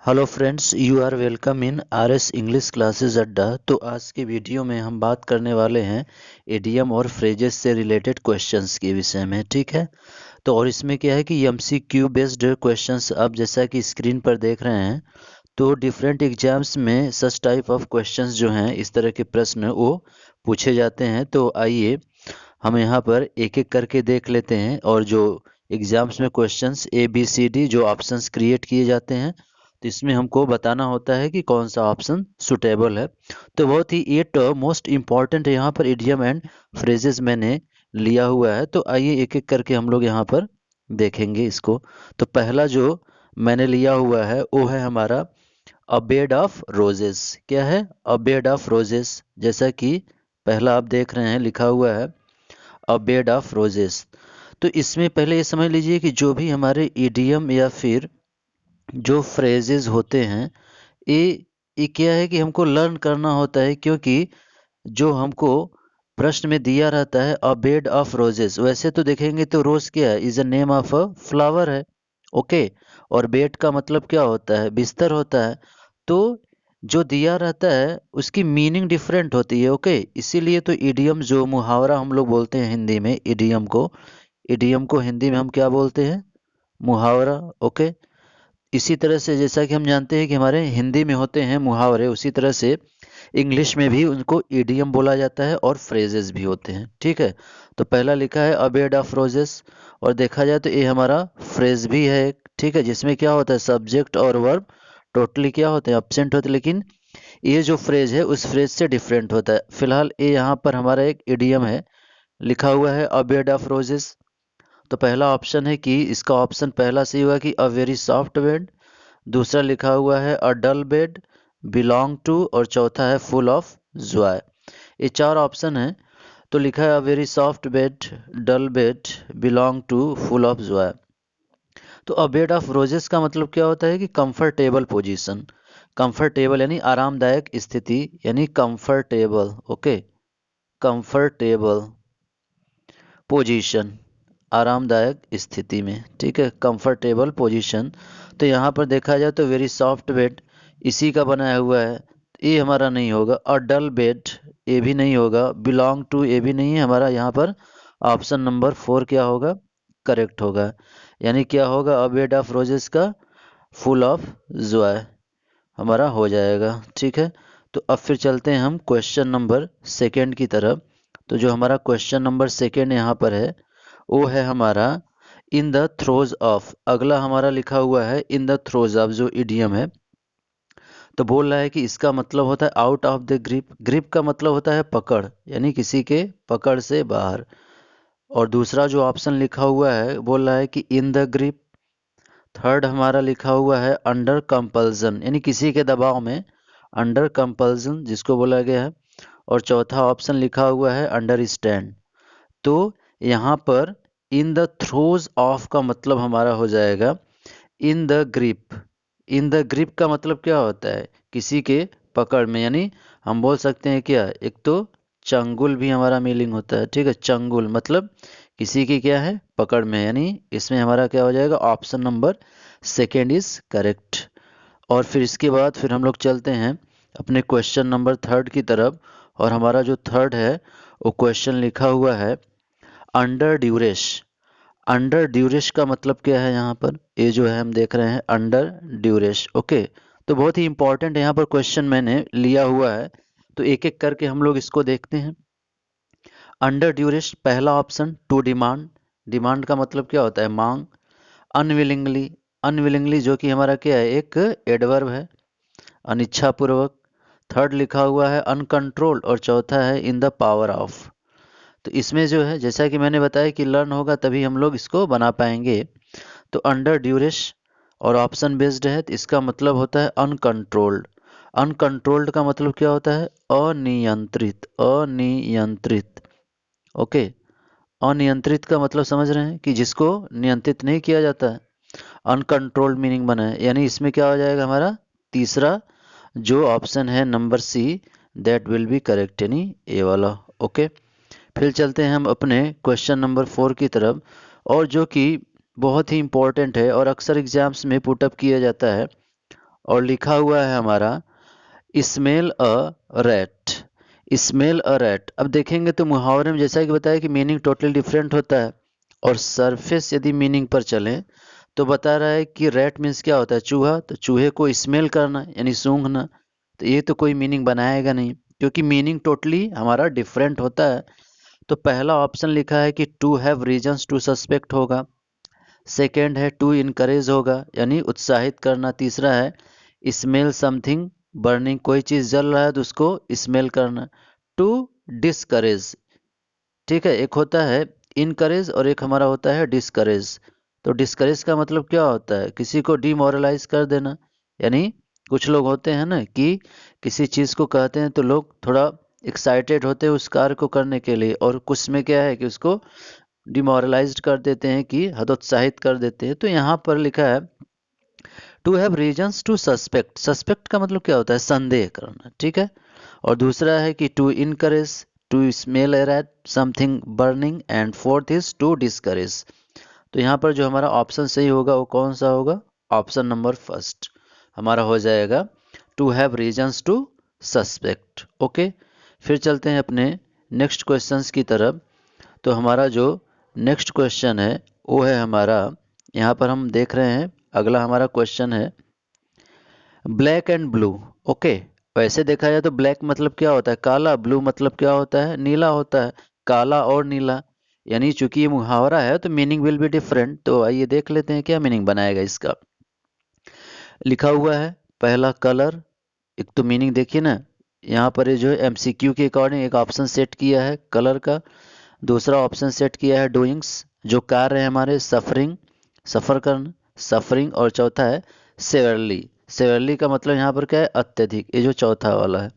Hello friends, you are welcome in RS English classes अड्डा। तो आज के वीडियो में हम बात करने वाले हैं इडियम और फ्रेजेस से रिलेटेड क्वेश्चंस के विषय में। ठीक है, तो और इसमें क्या है कि एमसीक्यू बेस्ड क्वेश्चंस आप जैसा कि स्क्रीन पर देख रहे हैं, तो डिफरेंट एग्जाम्स में सच टाइप ऑफ क्वेश्चंस जो हैं, इस तरह के प्रश्न वो पूछे जाते हैं। तो आइए हम यहाँ पर एक एक करके देख लेते हैं। और जो एग्जाम्स में क्वेश्चंस ABCD जो ऑप्शंस क्रिएट किए जाते हैं, तो इसमें हमको बताना होता है कि कौन सा ऑप्शन सुटेबल है। तो बहुत ही 8 मोस्ट इम्पॉर्टेंट यहाँ पर इडियम एंड फ्रेजेस मैंने लिया हुआ है। तो आइए एक एक करके हम लोग यहाँ पर देखेंगे इसको। तो पहला जो मैंने लिया हुआ है वो है हमारा अ बेड ऑफ रोजेस। क्या है? अ बेड ऑफ रोजेस। जैसा कि पहला आप देख रहे हैं लिखा हुआ है अ बेड ऑफ रोजेस। तो इसमें पहले ये समझ लीजिए कि जो भी हमारे इडियम या फिर जो फ्रेजेस होते हैं, ये ये क्या है कि हमको लर्न करना होता है, क्योंकि जो हमको प्रश्न में दिया रहता है अ बेड ऑफ रोजेस, वैसे तो देखेंगे तो रोज क्या है, is a name of a flower है। ओके, और बेड का मतलब क्या होता है? बिस्तर होता है। तो जो दिया रहता है उसकी मीनिंग डिफरेंट होती है। ओके, इसीलिए तो इडियम जो मुहावरा हम लोग बोलते हैं हिंदी में, इडियम को हिंदी में हम क्या बोलते हैं? मुहावरा। ओके, इसी तरह से जैसा कि हम जानते हैं कि हमारे हिंदी में होते हैं मुहावरे, उसी तरह से इंग्लिश में भी उनको इडियम बोला जाता है और फ्रेजेस भी होते हैं। ठीक है, तो पहला लिखा है अ बेड ऑफ रोजेस, और देखा जाए तो ये हमारा फ्रेज भी है एक। ठीक है, जिसमें क्या होता है, सब्जेक्ट और वर्ब टोटली क्या होते हैं, एब्सेंट होते हैं। लेकिन ये जो फ्रेज है उस फ्रेज से डिफरेंट होता है। फिलहाल ये यहाँ पर हमारा एक इडियम है, लिखा हुआ है अ बेड ऑफ रोजेस। तो पहला ऑप्शन है कि इसका ऑप्शन पहला सही हुआ कि अ वेरी सॉफ्ट बेड। दूसरा लिखा हुआ है अ डल बेड, बिलोंग टू, और चौथा है फुल ऑफ जॉय। ये चार ऑप्शन है। तो लिखा है a very soft bed, dull bed, belong to, full of joy. तो अ बेड ऑफ रोजेस का मतलब क्या होता है कि कंफर्टेबल पोजीशन। कंफर्टेबल यानी आरामदायक स्थिति, यानी कंफर्टेबल। ओके, कंफर्टेबल पोजीशन, आरामदायक स्थिति में। ठीक है, कंफर्टेबल पोजीशन। तो यहाँ पर देखा जाए तो वेरी सॉफ्ट बेड इसी का बनाया हुआ है, ये हमारा नहीं होगा। और डल बेड ये भी नहीं होगा। बिलोंग टू ये भी नहीं है हमारा। यहाँ पर ऑप्शन नंबर 4 क्या होगा, करेक्ट होगा। यानी क्या होगा, अ बेड ऑफ रोजेस का फुल ऑफ जॉय हमारा हो जाएगा। ठीक है, तो अब फिर चलते हैं हम क्वेश्चन नंबर सेकेंड की तरफ। तो जो हमारा क्वेश्चन नंबर सेकेंड यहाँ पर है वो है हमारा इन द थ्रोज ऑफ। अगला हमारा लिखा हुआ है इन द थ्रोज ऑफ, जो इडियम है। तो बोल रहा है कि इसका मतलब होता है out of the grip. Grip का मतलब होता है पकड़, यानी किसी के पकड़ से बाहर। और दूसरा जो ऑप्शन लिखा हुआ है बोल रहा है कि इन द ग्रिप। थर्ड हमारा लिखा हुआ है अंडर कंपल्सन, यानी किसी के दबाव में, अंडर कंपल्सन जिसको बोला गया है। और चौथा ऑप्शन लिखा हुआ है अंडर स्टैंड। तो यहाँ पर इन द थ्रोज ऑफ का मतलब हमारा हो जाएगा in the grip. In the grip का मतलब क्या होता है, किसी के पकड़ में। यानी हम बोल सकते हैं क्या, एक तो चंगुल भी हमारा मीनिंग होता है। ठीक है, चंगुल मतलब किसी की क्या है, पकड़ में। यानी इसमें हमारा क्या हो जाएगा, option number second is correct. और फिर इसके बाद फिर हम लोग चलते हैं अपने क्वेश्चन नंबर थर्ड की तरफ। और हमारा जो थर्ड है वो क्वेश्चन लिखा हुआ है अंडर ड्यूरेश। अंडर ड्यूरेश का मतलब क्या है, यहाँ पर ये जो है हम देख रहे हैं अंडर ड्यूरेश। ओके, तो बहुत ही इंपॉर्टेंट यहाँ पर क्वेश्चन मैंने लिया हुआ है। तो एक एक करके हम लोग इसको देखते हैं। अंडर ड्यूरेश पहला ऑप्शन टू डिमांड। डिमांड का मतलब क्या होता है, मांग। अनविलिंगली, अनविलिंगली जो कि हमारा क्या है, एक एडवर्ब है, अनिच्छापूर्वक। थर्ड लिखा हुआ है अनकंट्रोल्ड, और चौथा है इन द पावर ऑफ। तो इसमें जो है जैसा कि मैंने बताया कि लर्न होगा तभी हम लोग इसको बना पाएंगे। तो अंडर ड्यूरेश और ऑप्शन बेस्ड है, तो इसका मतलब होता है अनकंट्रोल्ड। अनकंट्रोल्ड का मतलब क्या होता है, अनियंत्रित, अनियंत्रित। ओके, अनियंत्रित का मतलब समझ रहे हैं कि जिसको नियंत्रित नहीं किया जाता है, अनकंट्रोल्ड मीनिंग बना है। यानी इसमें क्या हो जाएगा हमारा तीसरा जो ऑप्शन है number C, that will be correct, यानी ए वाला। ओके, फिर चलते हैं हम अपने क्वेश्चन नंबर 4 की तरफ, और जो कि बहुत ही इंपॉर्टेंट है और अक्सर एग्जाम्स में पुटअप किया जाता है। और लिखा हुआ है हमारा smell a rat. Smell a rat. अब देखेंगे तो मुहावरे में जैसा कि बताया कि मीनिंग टोटली डिफरेंट होता है, और सरफेस यदि मीनिंग पर चलें तो बता रहा है कि रैट मीन्स क्या होता है, चूहा, तो चूहे को स्मेल करना यानी सूंघना। तो ये तो कोई मीनिंग बनाएगा नहीं, क्योंकि मीनिंग टोटली हमारा डिफरेंट होता है। तो पहला ऑप्शन लिखा है कि to have reasons to suspect होगा। सेकेंड है टू इनकरेज होगा यानी उत्साहित करना। तीसरा है स्मेल समथिंग बर्निंग, कोई चीज़ जल रहा है तो उसको स्मेल करना। टू डिस्करेज, ठीक है, एक होता है इनकरेज और एक हमारा होता है डिस्करेज। तो डिस्करेज का मतलब क्या होता है, किसी को डिमोरलाइज कर देना। यानी कुछ लोग होते हैं ना कि किसी चीज़ को कहते हैं तो लोग थोड़ा एक्साइटेड होते हैं उस कार्य को करने के लिए, और कुछ में क्या है कि उसको डिमोरलाइज्ड कर देते हैं कि हतोत्साहित कर देते हैं। तो यहाँ पर लिखा है to have reasons to suspect. Suspect का मतलब क्या होता है, संदेह करना, ठीक है। और दूसरा है कि to encourage, to smell at something burning, and fourth is to discourage. तो यहाँ पर जो हमारा ऑप्शन सही होगा वो कौन सा होगा, ऑप्शन नंबर फर्स्ट हमारा हो जाएगा, to have reasons to suspect. Okay, फिर चलते हैं अपने नेक्स्ट क्वेश्चंस की तरफ। तो हमारा जो नेक्स्ट क्वेश्चन है वो है हमारा, यहाँ पर हम देख रहे हैं अगला हमारा क्वेश्चन है ब्लैक एंड ब्लू। ओके, वैसे देखा जाए तो ब्लैक मतलब क्या होता है, काला, ब्लू मतलब क्या होता है, नीला होता है। काला और नीला, यानी चूंकि ये मुहावरा है तो मीनिंग विल बी डिफरेंट। तो आइए देख लेते हैं क्या मीनिंग बनाएगा इसका। लिखा हुआ है पहला कलर, एक तो मीनिंग देखिए ना, यहाँ पर ये जो है एमसीक्यू के अकॉर्डिंग एक ऑप्शन सेट किया है कलर का। दूसरा ऑप्शन सेट किया है डूइंग्स, जो कार्य है हमारे, सफरिंग, सफ़र करना, सफरिंग। और चौथा है सेवरली। सेवरली का मतलब यहाँ पर क्या है, अत्यधिक, ये जो चौथा वाला है।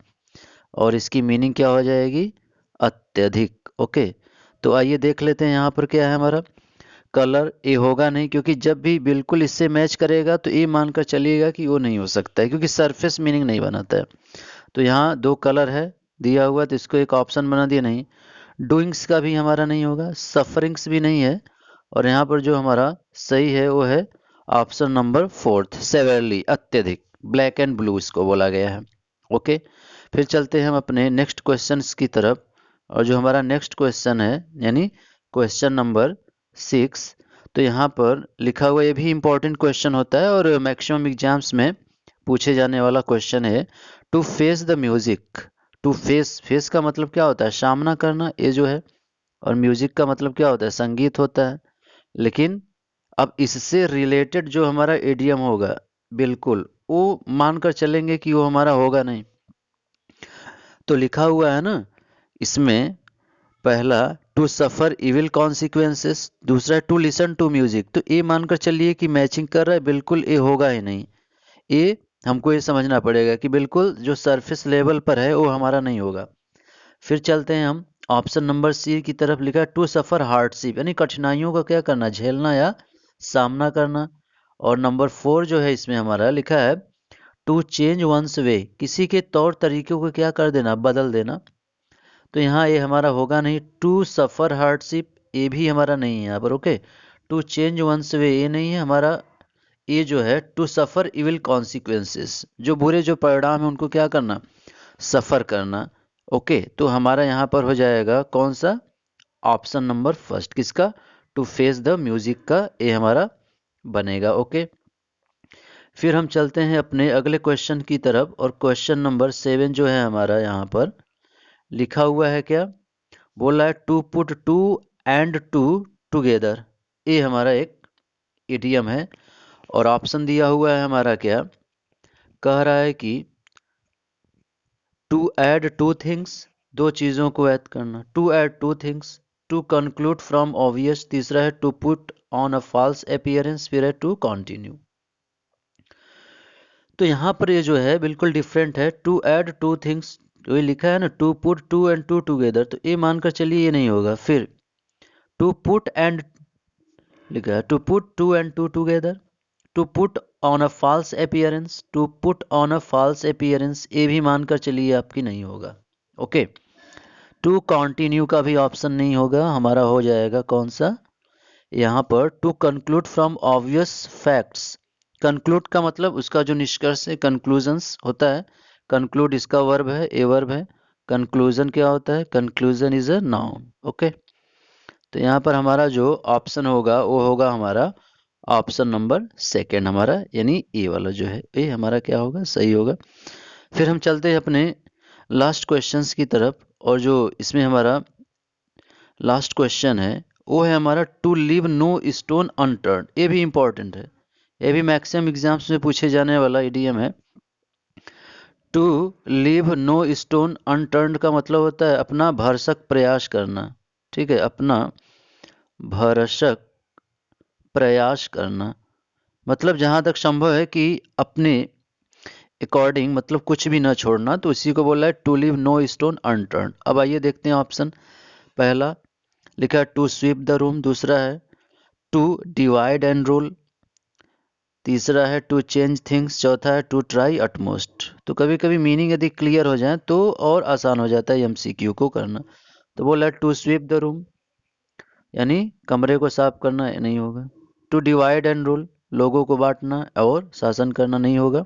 और इसकी मीनिंग क्या हो जाएगी, अत्यधिक। ओके, तो आइए देख लेते हैं यहाँ पर क्या है हमारा। कलर ए होगा नहीं, क्योंकि जब भी बिल्कुल इससे मैच करेगा तो ए मानकर चलिएगा कि वो नहीं हो सकता है, क्योंकि सरफेस मीनिंग नहीं बनाता है। तो यहाँ दो कलर है दिया हुआ तो इसको एक ऑप्शन बना दिया नहीं। डूइंग्स का भी हमारा नहीं होगा, सफरिंग्स भी नहीं है। और यहाँ पर जो हमारा सही है वो है ऑप्शन नंबर फोर्थ, सेवरली, अत्यधिक, ब्लैक एंड ब्लू इसको बोला गया है। ओके, फिर चलते हैं हम अपने नेक्स्ट क्वेश्चन की तरफ। और जो हमारा नेक्स्ट क्वेश्चन है यानी क्वेश्चन नंबर 6, तो यहाँ पर लिखा हुआ, ये भी इम्पोर्टेंट क्वेश्चन होता है और मैक्सिमम एग्जाम्स में पूछे जाने वाला क्वेश्चन है। To face the music. To face, face का मतलब क्या होता है, सामना करना, ये जो है। और म्यूजिक का मतलब क्या होता है, संगीत होता है। लेकिन अब इससे रिलेटेड जो हमारा एडियम होगा, बिल्कुल वो मानकर चलेंगे कि वो हमारा होगा नहीं। तो लिखा हुआ है ना इसमें, पहला टू सफर इविल कॉन्सिक्वेंसेस, दूसरा टू लिसन टू म्यूजिक। तो ये मानकर चलिए कि मैचिंग कर रहा है, बिल्कुल ये होगा ही नहीं। ये हमको ये समझना पड़ेगा कि बिल्कुल जो सरफेस लेवल पर है वो हमारा नहीं होगा। फिर चलते हैं हम ऑप्शन नंबर सी की तरफ। लिखा है टू सफर हार्डशिप, यानी कठिनाइयों का क्या करना, झेलना या सामना करना। और नंबर 4 जो है इसमें हमारा लिखा है टू चेंज वंस वे, किसी के तौर तरीकों को क्या कर देना, बदल देना। तो यहाँ ये हमारा होगा नहीं। टू सफर हार्डशिप, ये भी हमारा नहीं है यहाँ पर। ओके, टू चेंज वंस वे ये नहीं है हमारा। ये जो है टू सफर इविल कॉन्सिक्वेंसेस, जो बुरे जो परिणाम है उनको क्या करना, सफर करना। ओके, तो हमारा यहाँ पर हो जाएगा कौन सा, ऑप्शन नंबर फर्स्ट, किसका, टू फेस द म्यूजिक का, ये हमारा बनेगा। ओके, फिर हम चलते हैं अपने अगले क्वेश्चन की तरफ। और क्वेश्चन नंबर 7 जो है हमारा, यहाँ पर लिखा हुआ है क्या, बोल रहा है to put two and two together. ये हमारा एक इडियम है। और ऑप्शन दिया हुआ है हमारा क्या, कह रहा है कि टू ऐड टू थिंग्स, दो चीज़ों को ऐड करना, to add two things, to conclude from obvious, तीसरा है to put on a false appearance, फिर है टू कंटिन्यू। तो यहाँ पर ये जो है बिल्कुल डिफरेंट है, टू ऐड टू थिंग्स, तो ये लिखा है ना to put two and two together, तो ये मानकर चलिए ये नहीं होगा। फिर टू पुट एंड, लिखा है to put two and two together, to put on a false appearance, to put on a false appearance, ये भी मानकर चलिए आपकी नहीं होगा। ओके, टू कंटिन्यू का भी ऑप्शन नहीं होगा, हमारा हो जाएगा कौन सा, यहाँ पर to conclude from obvious facts, conclude का मतलब उसका जो निष्कर्ष है, कंक्लूजन्स होता है। कंक्लूड इसका वर्ब है, ए वर्ब है। कंक्लूजन क्या होता है? Conclusion is a noun. Okay, तो यहाँ पर हमारा जो ऑप्शन होगा वो होगा हमारा ऑप्शन नंबर सेकेंड हमारा, यानी ए वाला जो है, ये हमारा क्या होगा? सही होगा। फिर हम चलते हैं अपने लास्ट क्वेश्चंस की तरफ, और जो इसमें हमारा लास्ट क्वेश्चन है वो है हमारा to leave no stone unturned. ये भी इंपॉर्टेंट है, ये भी मैक्सिमम एग्जाम्स में पूछे जाने वाला इडियम है। To leave no stone unturned का मतलब होता है अपना भरसक प्रयास करना। ठीक है, अपना भरसक प्रयास करना, मतलब जहाँ तक संभव है कि अपने अकॉर्डिंग, मतलब कुछ भी ना छोड़ना, तो इसी को बोला है to leave no stone unturned. अब आइए देखते हैं ऑप्शन। पहला लिखा है टू स्वीप द रूम, दूसरा है टू डिवाइड एंड रूल, तीसरा है टू चेंज थिंग्स, चौथा है टू ट्राई अटमोस्ट। तो कभी कभी मीनिंग यदि क्लियर हो जाए तो और आसान हो जाता है एमसीक्यू को करना। तो बोला टू स्वीप द रूम, यानी कमरे को साफ करना नहीं होगा। टू डिवाइड एंड रूल, लोगों को बांटना और शासन करना नहीं होगा।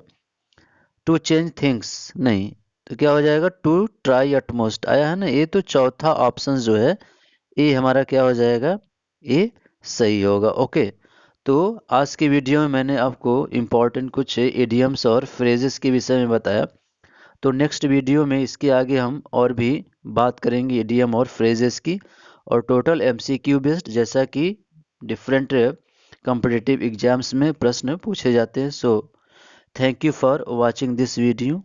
टू चेंज थिंग्स नहीं, तो क्या हो जाएगा? टू ट्राई अटमोस्ट आया है ना, ये तो चौथा ऑप्शन जो है ये हमारा क्या हो जाएगा? ये सही होगा। ओके, तो आज की वीडियो में मैंने आपको इम्पोर्टेंट कुछ इडियम्स और फ्रेजेस के विषय में बताया। तो नेक्स्ट वीडियो में इसके आगे हम और भी बात करेंगे इडियम और फ्रेजेस की, और टोटल एमसीक्यू बेस्ड, जैसा कि डिफरेंट कॉम्पिटिटिव एग्जाम्स में प्रश्न पूछे जाते हैं। So thank you for watching this video.